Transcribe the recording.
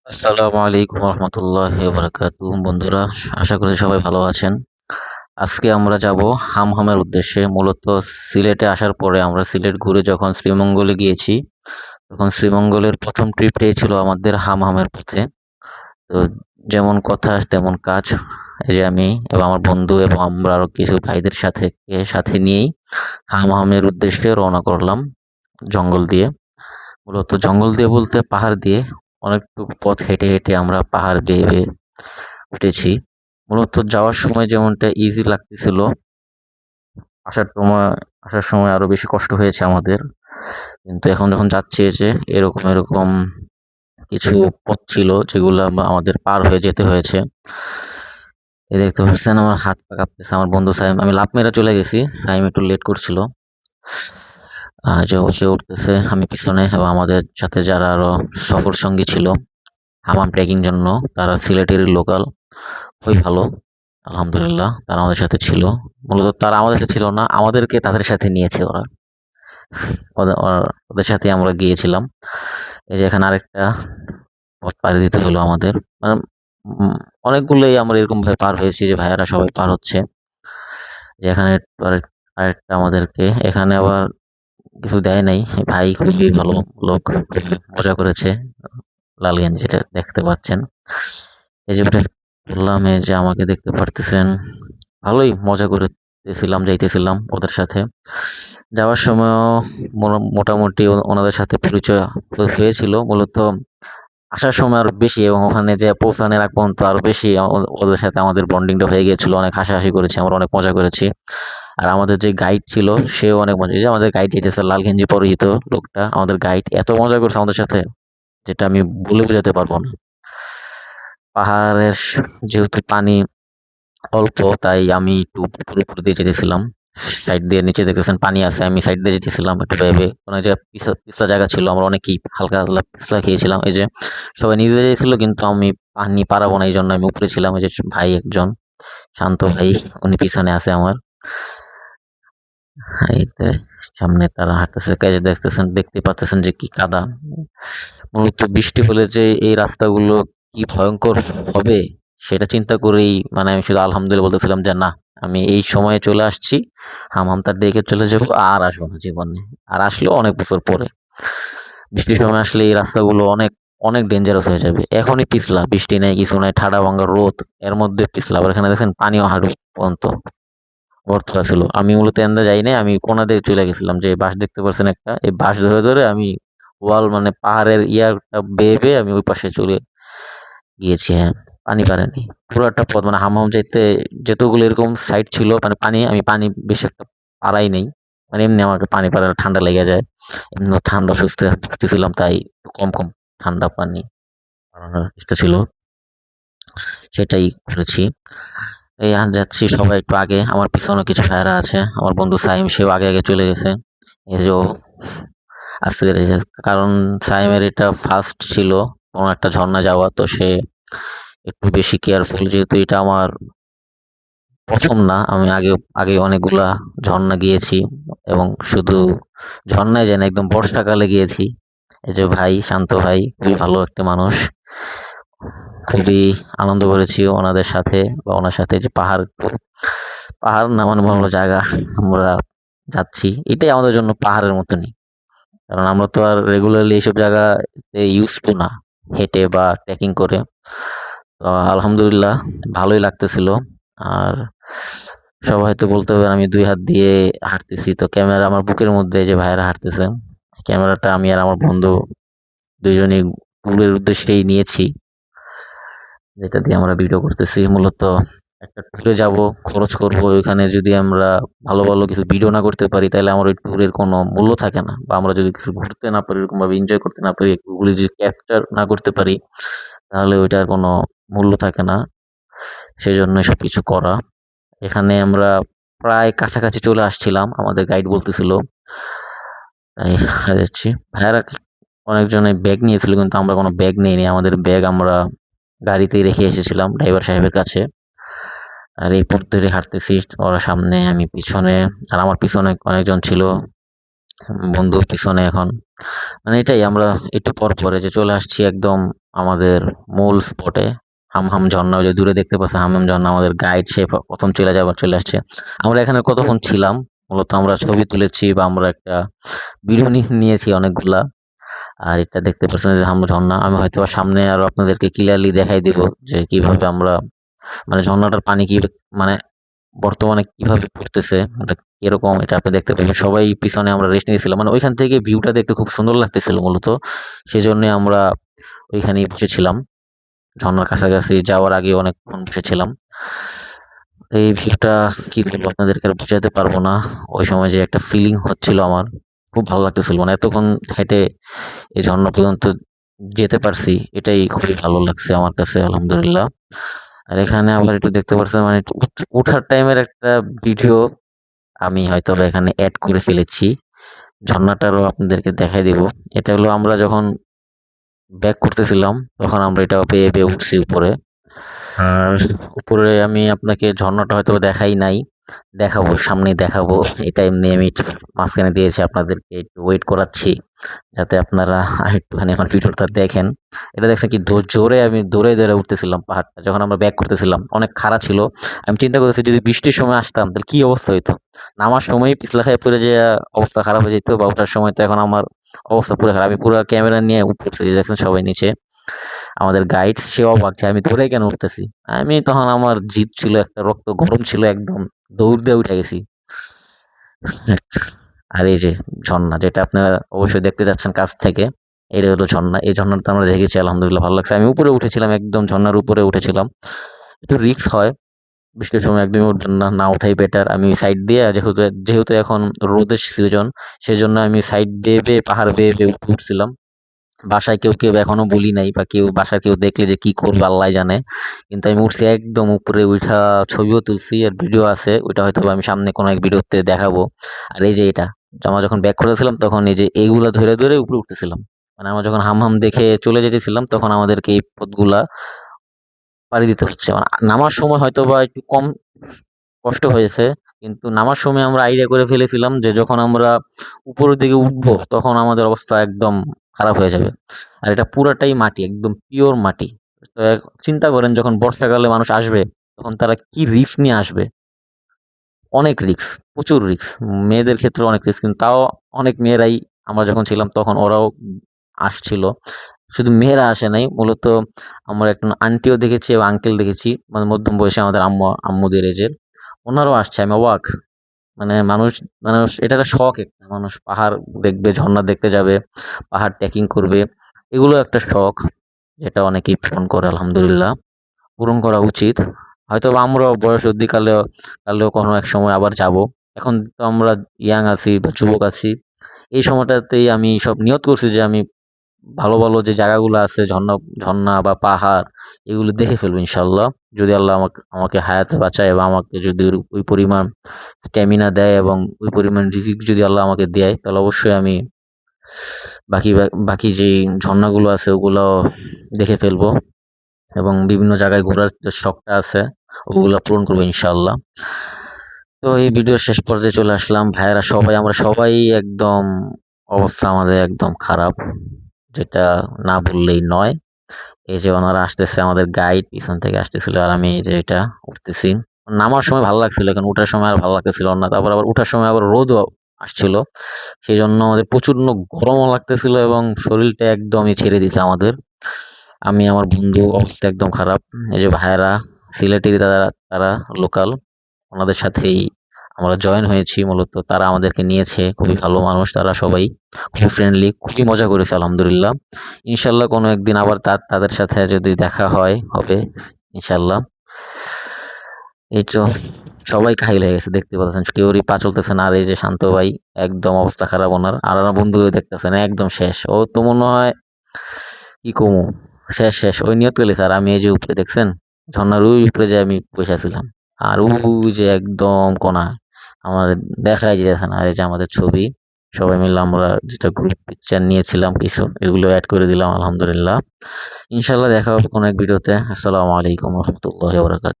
আসসালামু আলাইকুম রহমতুল্লাহি বারাকাতু বন্ধুরা, আশা করি সবাই ভালো আছেন। আজকে আমরা যাব হামহামের উদ্দেশ্যে। মূলত সিলেটে আসার পরে আমরা সিলেট ঘুরে যখন শ্রীমঙ্গলে গিয়েছি, তখন শ্রীমঙ্গলের প্রথম ট্রিপটাই ছিল আমাদের হামহামের পথে। তো যেমন কথা তেমন কাজ। এই যে আমি এবং আমার বন্ধু এবং আমরা আরো কিছু ভাইদের সাথে নিয়েই হামহামের উদ্দেশ্যে রওনা করলাম জঙ্গল দিয়ে। মূলত জঙ্গল দিয়ে বলতে পাহাড় দিয়ে অনেকটুকু পথ হেঁটে হেঁটে আমরা পাহাড় বেয়ে বেয়ে উঠেছি। মূলত যাওয়ার সময় যেমনটা ইজি লাগতেছিল, আসার সময় আসার সময় আরো বেশি কষ্ট হয়েছে আমাদের। কিন্তু এখন যখন যাচ্ছি এই যে এরকম কিছু পথ ছিল যেগুলো আমাদের পার হয়ে যেতে হয়েছে। এই দেখতে পাচ্ছেন আমার হাত পা কাঁপতেছে। আমার বন্ধু সাইম, আমি লাফ মেরে চলে গেছি, সাইম একটু লেট করছিল। যে সে উঠতেছে, আমি পিছনে, এবং আমাদের সাথে যারা আরো সফর সঙ্গী ছিল হামাম ট্রেকিং জন্য, তারা সিলেটের লোকাল, খুবই ভালো। আলহামদুলিল্লাহ তারা আমাদের সাথে ছিল। মূলত তারা আমাদের সাথে ছিল না, আমাদেরকে তাদের সাথে নিয়েছে ওরা। ওদের সাথে আমরা গিয়েছিলাম। এই যে এখানে আরেকটা পথ পাড়ি দিতে হলো আমাদের। মানে অনেকগুলোই আমরা এরকম ভাবে পার হয়েছি যে ভাইয়ারা সবাই পার হচ্ছে। যে এখানে আরেকটা আমাদেরকে এখানে আবার কিছু দেয় নাই। ভাই খুবই ভালো লোক, খুবই মজা করেছে। লালগঞ্জ যেটা দেখতে পাচ্ছেন, এই যে বললাম, এই যে আমাকে দেখতে পারতেছেন, ভালোই মজা করেছিলাম, যাইতেছিলাম ওদের সাথে। যাওয়ার সময়ও মোটামুটি ওনাদের সাথে পরিচয় হয়েছিল। মূলত আসার সময় আরো বেশি, এবং ওখানে যে পৌঁছানোর আগ পর্যন্ত আরো বেশি ওদের সাথে আমাদের বন্ডিংটা হয়ে গিয়েছিল। অনেক হাসাহাসি করেছি, আমরা অনেক মজা করেছি। আর আমাদের যে গাইড ছিল সেও অনেক মজা, এই যে আমাদের গাইড যেতেছে লাল গেঞ্জি পরিহিত লোকটা, আমাদের গাইড এত মজা করছে আমাদের সাথে, যেটা আমি বলে বোঝাতে পারবো না। পাহাড়ের যেহেতু পানি অল্প, তাই আমি একটু উপর উপর দিয়ে যেতেছিলাম। সাইড দিয়ে নিচে দেখতেছেন পানি আছে, আমি সাইড দিয়ে যেতেছিলাম একটু ভেবে। অনেক জায়গায় পিছলা জায়গা ছিল, আমরা অনেকেই হালকা হালকা পিছলা খেয়েছিলাম। এই যে সবাই নিজে যেছিল, কিন্তু আমি পানি পারাবো না, এই জন্য আমি উপরে ছিলাম। এই যে ভাই একজন, শান্ত ভাই, উনি পিছনে আছে আমার। এই তো সামনে তারা হাঁটতেছে, কাজে দেখতে পাচ্ছেন যে কি কাদা। মূলত বৃষ্টি হলে যে এই রাস্তাগুলো কি ভয়ঙ্কর হবে, সেটা চিন্তা করেই মানে আমি শুধু আলহামদুলিল্লাহ বলতেছিলাম যে না, আমি এই সময়ে চলে আসছি, হামাম তার ডেকে চলে যাবো, আর আসবো না জীবনে। আর আসলেও অনেক বছর পরে। বৃষ্টির সময় আসলে এই রাস্তাগুলো অনেক অনেক ডেঞ্জারাস হয়ে যাবে। এখনই পিছলা, বৃষ্টি নেই, কিছু নাই, ঠাডা ভাঙ্গা রোদ, এর মধ্যে পিছলা। আবার এখানে দেখেন পানিও হাঁটু পর্যন্ত গর্ত ছিল। আমি মূলত এন্দা যাই নাই, আমি কোনা দিয়ে চলে গেছিলাম। যে বাঁশ দেখতে পাচ্ছেন একটা, এই বাঁশ ধরে ধরে আমি ওয়াল মানে পাহাড়ের ইয়ারটা বেয়ে বেয়ে আমি ওই পাশে চলে গিয়েছি। হ্যাঁ, পানি পারেনি পুরোটা পথ, মানে হামাম যাইতে যতগুলো এরকম সাইড ছিল, মানে পানি, আমি পানি বেশি একটা পারাই নেই। মানে এমনি আমাকে পানি পাড়ার ঠান্ডা লেগে যায়, এমনি ঠান্ডা সুস্থ ভুগতেছিলাম, তাই কম কম ঠান্ডা পানি পারানোর চেষ্টা ছিল, সেটাই করেছি। এই যাচ্ছি, সবাই একটু আগে, আমার পিছনে কিছু ভাইয়ারা আছে, আমার বন্ধু সাইম সেও আগে আগে চলে গেছে। এই যে আজকে, কারণ সাইমের এটা ফার্স্ট ছিল কোনো একটা ঝর্ণা যাওয়া, তো সে একটু বেশি কেয়ারফুল, যেহেতু এটা আমার প্রথম না, আমি আগে আগে অনেকগুলা ঝর্ণা গিয়েছি, এবং শুধু ঝর্ণায় যাই না, একদম বর্ষাকালে গিয়েছি। এই যে ভাই, শান্ত ভাই, খুবই ভালো একটা মানুষ, খুবই আনন্দ করেছি ওনাদের সাথে, বা ওনার সাথে। যে পাহাড় পাহাড় না, মানে ভালো জায়গা আমরা যাচ্ছি, এটাই আমাদের জন্য পাহাড়ের মতনই। কারণ আমরা তো আর রেগুলারলি এইসব জায়গাতে ইউজ টু না, হেঁটে বা ট্রেকিং করে। তো আলহামদুলিল্লাহ ভালোই লাগতেছিল। আর সবাই হয়তো বলতে হবে আমি দুই হাত দিয়ে হাঁটতেছি, তো ক্যামেরা আমার বুকের মধ্যে, যে ভাইয়েরা হাঁটতেছে, ক্যামেরাটা আমি আর আমার বন্ধু দুইজনই ট্যুরের উদ্দেশ্যেই নিয়েছি, যেটা দিয়ে আমরা ভিডিও করতেছি। মূলত একটা ট্যুরে যাব, খরচ করব, ওইখানে যদি আমরা ভালো ভালো কিছু ভিডিও না করতে পারি, তাহলে আমার ওই ট্যুরের কোনো মূল্য থাকে না। বা আমরা যদি কিছু ঘুরতে না পারি, এরকম ভাবে এনজয় করতে না পারি, ওগুলি যদি ক্যাপচার না করতে পারি, তাহলে ওইটার কোনো মূল্য থাকে না। সেজন্য সবকিছু করা। এখানে আমরা প্রায় কাছাকাছি চলে আসছিলাম, আমাদের গাইড বলতেছিল, তাই যাচ্ছি। ভাইয়ারা অনেকজনে ব্যাগ নিয়েছিল, কিন্তু আমরা কোনো ব্যাগ নিইনি। আমাদের ব্যাগ আমরা গাড়িতেই রেখে এসেছিলাম ড্রাইভার সাহেবের কাছে। আর এই পথ ধরে হাঁটতেছি, ওরা সামনে, আমি পিছনে। আর আমার পিছনে অনেকজন ছিল, বন্ধু পিছনে এখন। মানে এটাই, আমরা একটু পর পরে যে চলে আসছি একদম আমাদের মূল স্পটে হামহাম ঝর্ণা, ওই যে দূরে দেখতে পাচ্ছেন হামহাম ঝর্ণা। আমাদের গাইড সে প্রথম চলে আসছে। আমরা এখানে কতক্ষণ ছিলাম, মূলত আমরা ছবি তুলেছি বা আমরা একটা ভিডিও নিয়েছি অনেকগুলা। আর এটা দেখতে পাচ্ছেন যে হামহাম ঝর্ণা। আমি হয়তো সামনে আরো আপনাদেরকে ক্লিয়ারলি দেখাই দিব যে কিভাবে আমরা মানে ঝর্ণাটার পানি কি মানে বর্তমানে কিভাবে পড়তেছে, এটা কিরকম, এটা আপনি দেখতে পাবেন। সবাই পিছনে আমরা রেস্ট নিয়েছিলাম, মানে ওইখান থেকে ভিউটা দেখতে খুব সুন্দর লাগতেছিল মূলত। সেই জন্য আমরা ওইখানেই বসেছিলাম, ঝর্ণার কাছাকাছি যাওয়ার আগে অনেকক্ষণ বসেছিলাম। এই ভিউটা কি বলবো আপনাদেরকে, আর বোঝাতে পারবো না। ওই সময় যে একটা ফিলিং হচ্ছিল আমার, খুব ভালো লাগতেছিল। মানে এতক্ষণ হেঁটে এই ঝর্ণা পর্যন্ত যেতে পারছি, এটাই খুবই ভালো লাগছে আমার কাছে, আলহামদুলিল্লাহ। আর এখানে আবার একটু দেখতে পাচ্ছেন মানে উঠার টাইমের একটা ভিডিও আমি হয়তো বা এখানে অ্যাড করে ফেলেছি, ঝর্ণাটারও আপনাদেরকে দেখাই দিব। এটা হলো আমরা যখন ব্যাক করতেছিলাম তখন আমরা এটা পেয়ে পেয়ে উঠছি উপরে। আর উপরে আমি আপনাকে ঝর্ণাটা হয়তো দেখাই নাই, দেখাবো, সামনেই দেখাবো। এটা এমনি আমি একটু মাঝখানে দিয়েছি, আপনাদেরকে একটু ওয়েট করাচ্ছি যাতে আপনারা একটুখানি আমার ভিডিওটা দেখেন। এটা দেখছেন কি জোরে আমি দৌড়ে দৌড়ে উঠতেছিলাম পাহাড়টা, যখন আমরা ব্যাক করতেছিলাম অনেক খাড়া ছিল। আমি চিন্তা করেছি যদি বৃষ্টির সময় আসতাম তাহলে কি অবস্থা হইতো। নামার সময় পিছলা খায় পড়ে যে অবস্থা খারাপ হয়ে যেত, বা ওঠার সময় তো এখন আমার অবস্থা পুরো খারাপ। আমি পুরো ক্যামেরা নিয়ে উঠতেছি, দেখছেন সবাই নিচে। আমাদের গাইড সে অবাক যে আমি ধরে কেন উঠতেছি। আমি তখন আমার জিদ ছিল একটা, রক্ত গরম ছিল একদম, দৌড় দিয়ে উঠে গেছি। আর এই যে ঝর্ণা, যেটা আপনারা অবশ্যই দেখতে যাচ্ছেন কাছ থেকে, এটা হলো ঝর্ণা। এই ঝর্ণাটা আমরা দেখেছি, আলহামদুলিল্লাহ ভালো লাগছে। আমি উপরে উঠেছিলাম, একদম ঝর্ণার উপরে উঠেছিলাম। একটু রিস্ক হয়, বৃষ্টির সময় একদমই উঠবেন না, না ওঠাই বেটার। আমি সাইড দিয়ে, যেহেতু যেহেতু এখন রোদের সিজন, সেই জন্য আমি সাইড বেয়ে বেয়ে পাহাড় বেয়ে বেয়ে উঠছিলাম। বাসায় কেউ এখনো বলি নাই, বা বাসায় কেউ দেখলে যে কি করবে আল্লাহ জানে। কিন্তু আমি উঠছি একদম উপরে উঠা, ছবিও তুলছি আর ভিডিও আছে, ওইটা হয়তো আমি সামনে কোনো এক ভিডিওতে দেখাবো। আর এই যে এটা আমরা যখন ব্যাক করেছিলাম তখন এই যে এইগুলা ধরে ধরে উপরে উঠতেছিলাম। মানে আমরা যখন হামহাম দেখে চলে যেতেছিলাম তখন আমাদেরকে এই পথগুলা পাড়ি দিতে হচ্ছে। মানে নামার সময় হয়তো বা একটু কম কষ্ট হয়েছে, কিন্তু নামার সময় আমরা আইডিয়া করে ফেলেছিলাম যে যখন আমরা উপরের দিকে উঠবো তখন আমাদের অবস্থা একদম খারাপ হয়ে যাবে। আর এটা পুরাটাই মাটি, একদম পিওর মাটি। তো চিন্তা করেন যখন বর্ষাকালে মানুষ আসবে তখন তারা কি রিস্ক নিয়ে আসবে। অনেক রিস্ক, প্রচুর রিস্ক। মেয়েদের ক্ষেত্রে অনেক রিস্ক, কিন্তু তাও অনেক মেয়েরাই, আমরা যখন ছিলাম তখন ওরাও আসছিল। শুধু মেয়েরা আসে নাই, মূলত আমরা একটা আন্টিও দেখেছি এবং আঙ্কেল দেখেছি, মানে মধ্যম বয়সে আমাদের আম্মুদের এজের, ওনারাও আসছে। আমি অবাক, মানে মানুষ এটা একটা শখ, একটা মানুষ পাহাড় দেখবে, ঝর্ণা দেখতে যাবে, পাহাড় ট্রেকিং করবে, এগুলো একটা শখ যেটা অনেকেই পূরণ করে, আলহামদুলিল্লাহ পূরণ করা উচিত। হয়তো বা আমরাও বয়স কালেও কোনো এক সময় আবার যাব। এখন তো আমরা ইয়াং আছি বা যুবক আছি, এই সময়টাতেই আমি সব নিয়ত করছি যে আমি ভালো ভালো যে জায়গাগুলো আছে, ঝর্ণা ঝর্ণা বা পাহাড়, এগুলো দেখে ফেলবো ইনশাল্লাহ। যদি আল্লাহ আমাকে আমাকে হায়াতে বাঁচায় এবং আমাকে যদি ওই পরিমাণ স্ট্যামিনা দেয় এবং ওই পরিমাণ রিজিক যদি আল্লাহ আমাকে দেয়, তাহলে অবশ্যই আমি বাকি বাকি যে ঝর্ণাগুলো আছে ওগুলো দেখে ফেলবো, এবং বিভিন্ন জায়গায় ঘোরার যে শখটা আছে ওগুলো পূরণ করবো ইনশাল্লাহ। তো এই ভিডিও শেষ পর্যায়ে চলে আসলাম। ভাইয়েরা সবাই, আমরা সবাই একদম অবস্থা আমাদের একদম খারাপ, যেটা না বললেই নয়। এই যে ওনারা আসতেছে, আমাদের গাইড পিছন থেকে আসতেছিল, আর আমি এই যে এটা উঠতেছি। নামার সময় ভালো লাগছিল, এখন উঠার সময় আর ভালো লাগতেছিল না। তারপর আবার উঠার সময় আবার রোদও আসছিল, সেই জন্য আমাদের প্রচন্ড গরমও লাগতেছিল এবং শরীরটা একদমই ছেড়ে দিছে আমাদের। আমি, আমার বন্ধু, অবস্থা একদম খারাপ। এই যে ভাইয়েরা সিলেটের, তারা তারা লোকাল, ওনাদের সাথেই আমরা জয়েন হয়েছি মূলত। তারা আমাদেরকে নিয়েছে, খুবই ভালো মানুষ তারা সবাই, খুবই ফ্রেন্ডলি, খুবই মজা করেছে আলহামদুলিল্লাহ। ইনশাল্লাহ কোনো একদিন আবার তাদের সাথে যদি দেখা হবে ইনশাল্লাহ। এই তো সবাই কাহিল হয়ে গেছে, দেখতে পাচ্ছেন কেউরই পা চলতেছে না। আর এই যে শান্ত ভাই, একদম অবস্থা খারাপ ওনার। আর আমার বন্ধু দেখতেছেন একদম শেষ, ও তো মনে হয় কি কমু, শেষ শেষ। ওই নিয়ত করলে স্যার, আমি এই যে উপরে দেখছেন ঝর্ণার ওই উপরে যে আমি বসেছিলাম, আর ওই যে একদম কোনা আমার দেখাই যেতেছে না। আর এই যে আমাদের ছবি, সবাই মিলে আমরা যেটা গ্রুপ পিকচার নিয়েছিলাম কিছু, এগুলো অ্যাড করে দিলাম আলহামদুলিল্লাহ। ইনশাল্লাহ দেখা হবে কোনো এক ভিডিওতে। আসসালামু আলাইকুম রহমতুল্লাহ বরকাত।